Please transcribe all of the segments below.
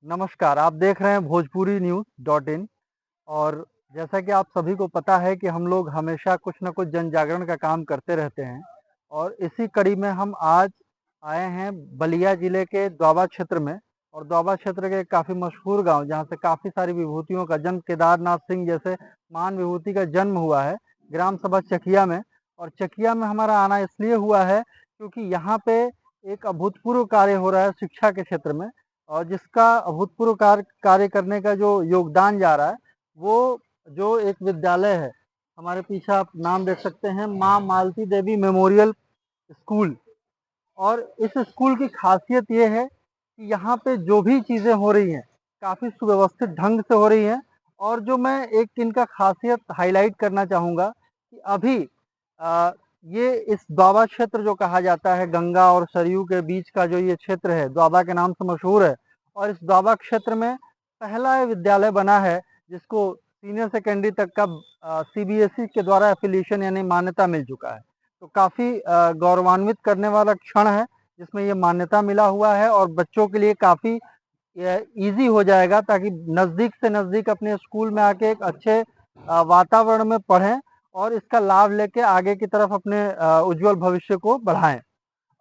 नमस्कार, आप देख रहे हैं भोजपुरी न्यूज़ डॉट इन। और जैसा कि आप सभी को पता है कि हम लोग हमेशा कुछ न कुछ जन जागरण का काम करते रहते हैं और इसी कड़ी में हम आज आए हैं बलिया ज़िले के दोआबा क्षेत्र में। और दोआबा क्षेत्र के काफ़ी मशहूर गाँव जहाँ से काफ़ी सारी विभूतियों का जन्म केदारनाथ सिंह जैसे महान विभूति का जन्म हुआ है, ग्राम सभा चकिया में। और चकिया में हमारा आना इसलिए हुआ है क्योंकि यहाँ पे एक अभूतपूर्व कार्य हो रहा है शिक्षा के क्षेत्र में। और जिसका अभूतपूर्व कार्य करने का जो योगदान जा रहा है, वो जो एक विद्यालय है, हमारे पीछे आप नाम देख सकते हैं, माँ मालती देवी मेमोरियल स्कूल। और इस स्कूल की खासियत ये है कि यहाँ पे जो भी चीज़ें हो रही हैं, काफ़ी सुव्यवस्थित ढंग से हो रही हैं। और जो मैं एक इनका खासियत हाइलाइट करना चाहूँगा कि अभी अ, ये इस दोआबा क्षेत्र जो कहा जाता है, गंगा और सरयू के बीच का जो ये क्षेत्र है, दोआबा के नाम से मशहूर है। और इस दोआबा क्षेत्र में पहला ये विद्यालय बना है जिसको सीनियर सेकेंडरी तक का सीबीएसई के द्वारा एफिलिएशन यानी मान्यता मिल चुका है। तो काफ़ी गौरवान्वित करने वाला क्षण है जिसमें ये मान्यता मिला हुआ है और बच्चों के लिए काफ़ी ईज़ी हो जाएगा ताकि नज़दीक से नज़दीक अपने स्कूल में आके एक अच्छे वातावरण में पढ़ें और इसका लाभ लेके आगे की तरफ अपने उज्ज्वल भविष्य को बढ़ाएँ।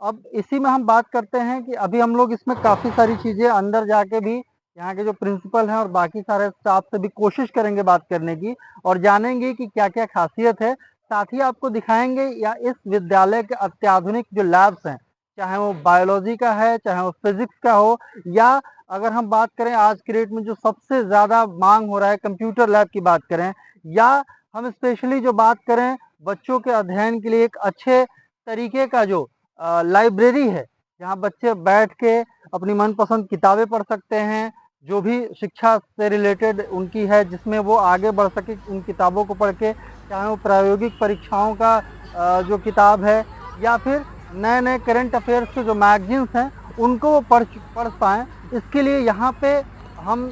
अब इसी में हम बात करते हैं कि अभी हम लोग इसमें काफ़ी सारी चीज़ें अंदर जाके भी यहाँ के जो प्रिंसिपल हैं और बाकी सारे स्टाफ से भी कोशिश करेंगे बात करने की और जानेंगे कि क्या-क्या ख़ासियत है। साथ ही आपको दिखाएँगे या इस विद्यालय के अत्याधुनिक जो लैब्स हैं, चाहे वो बायोलॉजी का है, चाहे वो फिज़िक्स का हो, या अगर हम बात करें आज की डेट में जो सबसे ज़्यादा माँग हो रहा है कंप्यूटर लैब की बात करें, या हम स्पेशली जो बात करें बच्चों के अध्ययन के लिए एक अच्छे तरीके का जो लाइब्रेरी है, जहाँ बच्चे बैठ के अपनी मनपसंद किताबें पढ़ सकते हैं, जो भी शिक्षा से रिलेटेड उनकी है जिसमें वो आगे बढ़ सके उन किताबों को पढ़ के, चाहे वो प्रायोगिक परीक्षाओं का जो किताब है, या फिर नए-नए करंट अफेयर्स के जो मैगज़ीन्स हैं, उनको वो पढ़ पाएँ। इसके लिए यहाँ पे हम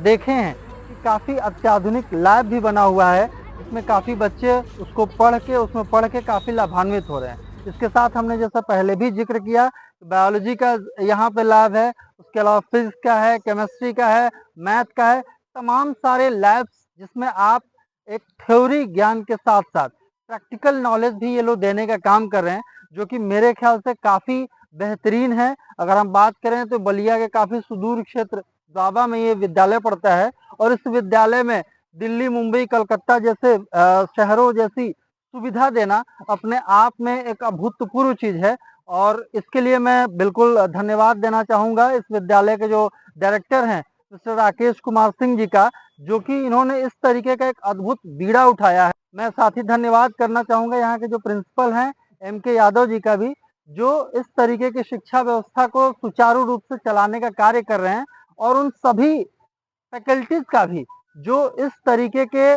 देखे हैं कि काफ़ी अत्याधुनिक लैब भी बना हुआ है, जिसमें काफ़ी बच्चे उसको उसमें पढ़ के काफ़ी लाभान्वित हो रहे हैं। इसके साथ हमने जैसा पहले भी ज़िक्र किया, बायोलॉजी का यहाँ पे लैब है, उसके अलावा फिज़िक्स का है, केमिस्ट्री का है, मैथ का है, तमाम सारे लैब्स जिसमें आप एक थ्योरी ज्ञान के साथ-साथ प्रैक्टिकल नॉलेज भी ये लोग देने का काम कर रहे हैं, जो कि मेरे ख्याल से काफ़ी बेहतरीन है। अगर हम बात करें तो बलिया के काफ़ी सुदूर क्षेत्र दोआबा में ये विद्यालय पड़ता है और इस विद्यालय में दिल्ली, मुंबई, कलकत्ता जैसे शहरों जैसी सुविधा देना अपने आप में एक अभूतपूर्व चीज़ है। और इसके लिए मैं बिल्कुल धन्यवाद देना चाहूँगा इस विद्यालय के जो डायरेक्टर हैं, मिस्टर राकेश कुमार सिंह जी का, जो कि इन्होंने इस तरीके का एक अद्भुत बीड़ा उठाया है। मैं साथ ही धन्यवाद करना चाहूँगा यहाँ के जो प्रिंसिपल हैं, एम.के. यादव जी का भी, जो इस तरीके की शिक्षा व्यवस्था को सुचारू रूप से चलाने का कार्य कर रहे हैं। और उन सभी फैकल्टीज़ का भी जो इस तरीके के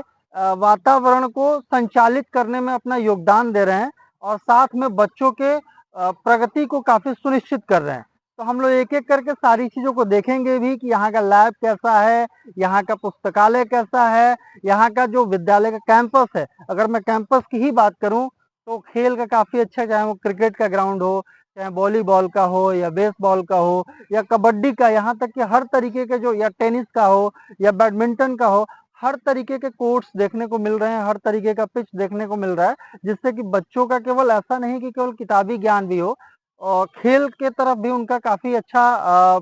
वातावरण को संचालित करने में अपना योगदान दे रहे हैं और साथ में बच्चों के प्रगति को काफ़ी सुनिश्चित कर रहे हैं। तो हम लोग एक-एक करके सारी चीज़ों को देखेंगे भी कि यहाँ का लैब कैसा है, यहाँ का पुस्तकालय कैसा है, यहाँ का जो विद्यालय का कैंपस है। अगर मैं कैंपस की ही बात करूँ तो खेल का काफ़ी अच्छा, चाहे वो क्रिकेट का ग्राउंड हो, चाहे वॉलीबॉल का हो या बेसबॉल का हो या कबड्डी का, यहाँ तक कि हर तरीके के जो, या टेनिस का हो या बैडमिंटन का हो, हर तरीके के कोर्ट्स देखने को मिल रहे हैं, हर तरीके का पिच देखने को मिल रहा है, जिससे कि बच्चों का केवल ऐसा नहीं कि केवल किताबी ज्ञान भी हो और खेल के तरफ भी उनका काफ़ी अच्छा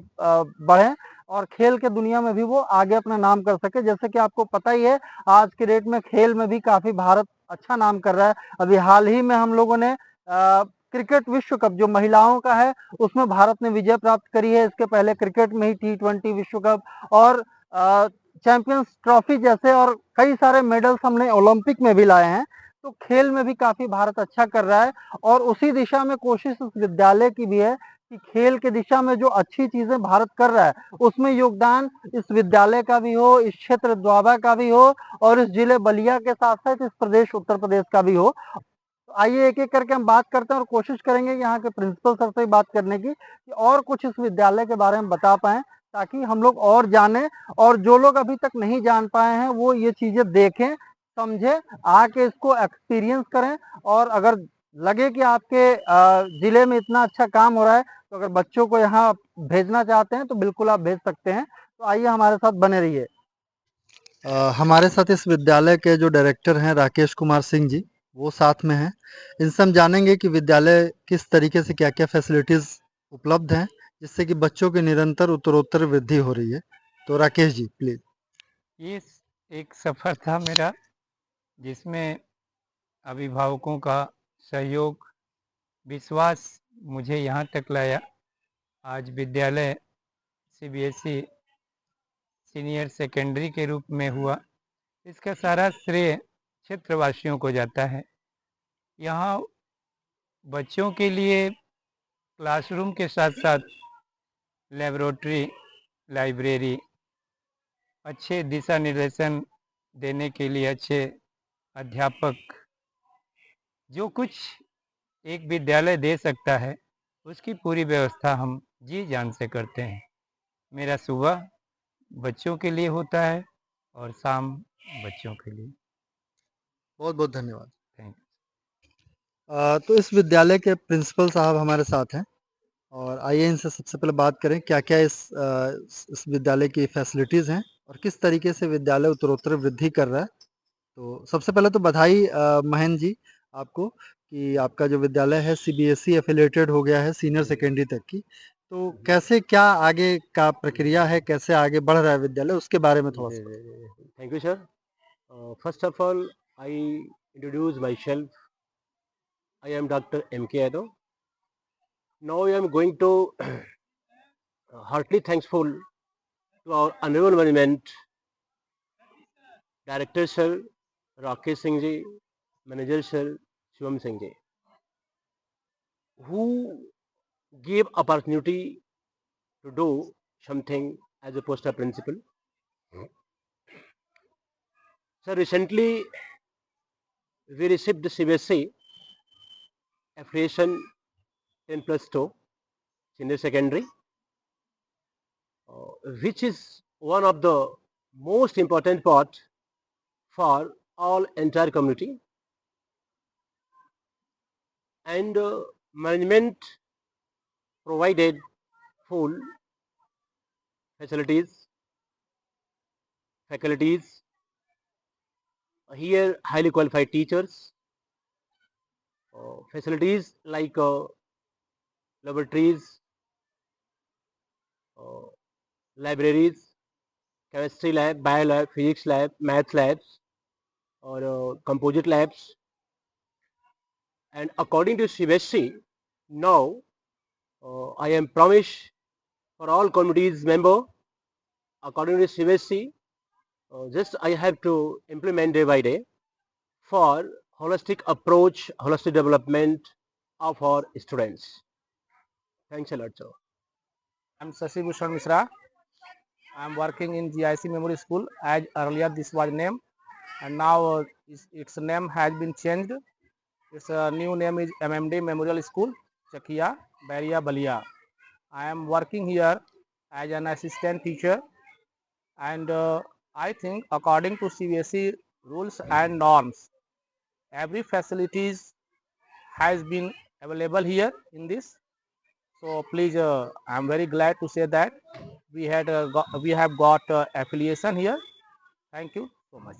बढ़े और खेल के दुनिया में भी वो आगे अपना नाम कर सके। जैसे कि आपको पता ही है, आज के डेट में खेल में भी काफ़ी भारत अच्छा नाम कर रहा है। अभी हाल ही में हम लोगों ने क्रिकेट विश्व कप जो महिलाओं का है, उसमें भारत ने विजय प्राप्त करी है। इसके पहले क्रिकेट में ही टी20 विश्व कप और चैंपियंस ट्रॉफी जैसे और कई सारे मेडल्स हमने ओलंपिक में भी लाए हैं। तो खेल में भी काफ़ी भारत अच्छा कर रहा है और उसी दिशा में कोशिश इस विद्यालय की भी है कि खेल की दिशा में जो अच्छी चीज़ें भारत कर रहा है, उसमें योगदान इस विद्यालय का भी हो, इस क्षेत्र दोआबा का भी हो और इस जिले बलिया के साथ-साथ इस प्रदेश उत्तर प्रदेश का भी हो। तो आइए एक-एक करके हम बात करते हैं और कोशिश करेंगे यहाँ के प्रिंसिपल सर से भी बात करने की कि और कुछ इस विद्यालय के बारे में बता पाएँ, ताकि हम लोग और जानें और जो लोग अभी तक नहीं जान पाए हैं वो ये चीज़ें देखें, समझें, आके इसको एक्सपीरियंस करें। और अगर लगे कि आपके ज़िले में इतना अच्छा काम हो रहा है, तो अगर बच्चों को यहाँ भेजना चाहते हैं तो बिल्कुल आप भेज सकते हैं। तो आइए हमारे साथ बने रहिए। हमारे साथ इस विद्यालय के जो डायरेक्टर हैं राकेश कुमार सिंह जी, वो साथ में हैं। इनसे हम जानेंगे कि विद्यालय किस तरीके से क्या-क्या फैसिलिटीज़ उपलब्ध हैं, जिससे कि बच्चों की निरंतर उत्तरोत्तर वृद्धि हो रही है। तो राकेश जी प्लीज़। ये एक सफ़र था मेरा, जिसमें अभिभावकों का सहयोग, विश्वास मुझे यहाँ तक लाया। आज विद्यालय सीबीएसई सीनियर सेकेंडरी के रूप में हुआ। इसका सारा श्रेय क्षेत्रवासियों को जाता है। यहाँ बच्चों के लिए क्लासरूम के साथ-साथ लैबोरेटरी, लाइब्रेरी, अच्छे दिशा निर्देशन देने के लिए अच्छे अध्यापक, जो कुछ एक विद्यालय दे सकता है, उसकी पूरी व्यवस्था हम जी-जान से करते हैं। मेरा सुबह बच्चों के लिए होता है और शाम बच्चों के लिए। बहुत-बहुत धन्यवाद। थैंक तो इस विद्यालय के प्रिंसिपल साहब हमारे साथ हैं और आइए इनसे सबसे पहले बात करें क्या-क्या इस विद्यालय की फैसिलिटीज़ हैं और किस तरीके से विद्यालय उत्तरोत्तर वृद्धि कर रहा है। तो सबसे पहले तो बधाई महेंद्र जी आपको कि आपका जो विद्यालय है सीबीएसई एफिलिएटेड हो गया है सीनियर सेकेंडरी तक की। तो कैसे क्या आगे का प्रक्रिया है, कैसे आगे बढ़ रहा है विद्यालय उसके बारे में थोड़ा-सा बताइए? Thank you, sir. First of all, I introduce myself. I am Dr. M.K. Yadav. Now I am going to heartily thankful to our honorable management, Director Sir Rakesh Singh ji, Manager Sir Shivam Singh ji, who gave opportunity to do something as a post principal. So recently we received the CBSE affiliation 10 plus 2 senior secondary, which is one of the most important part for all entire community, and management provided full facilities, faculties, here highly qualified teachers, facilities like laboratories, uh, libraries, chemistry lab, bio lab, physics lab, math labs, or composite labs. And according to CBSE, now I am promised for all communities member, according to CBSE, just I have to implement day by day for holistic approach, holistic development of our students. Thanks a lot, sir. I'm Shashi Bhushan Mishra. I'm working in GIC Memory School as earlier this was name, and now its name has been changed. Its new name is MMD Memorial School, Chakia, Baria, Balia. I am working here as an assistant teacher, and I think according to CBSE rules and norms, every facilities has been available here in this. So please, I'm very glad to say that we have got affiliation here. Thank you so much.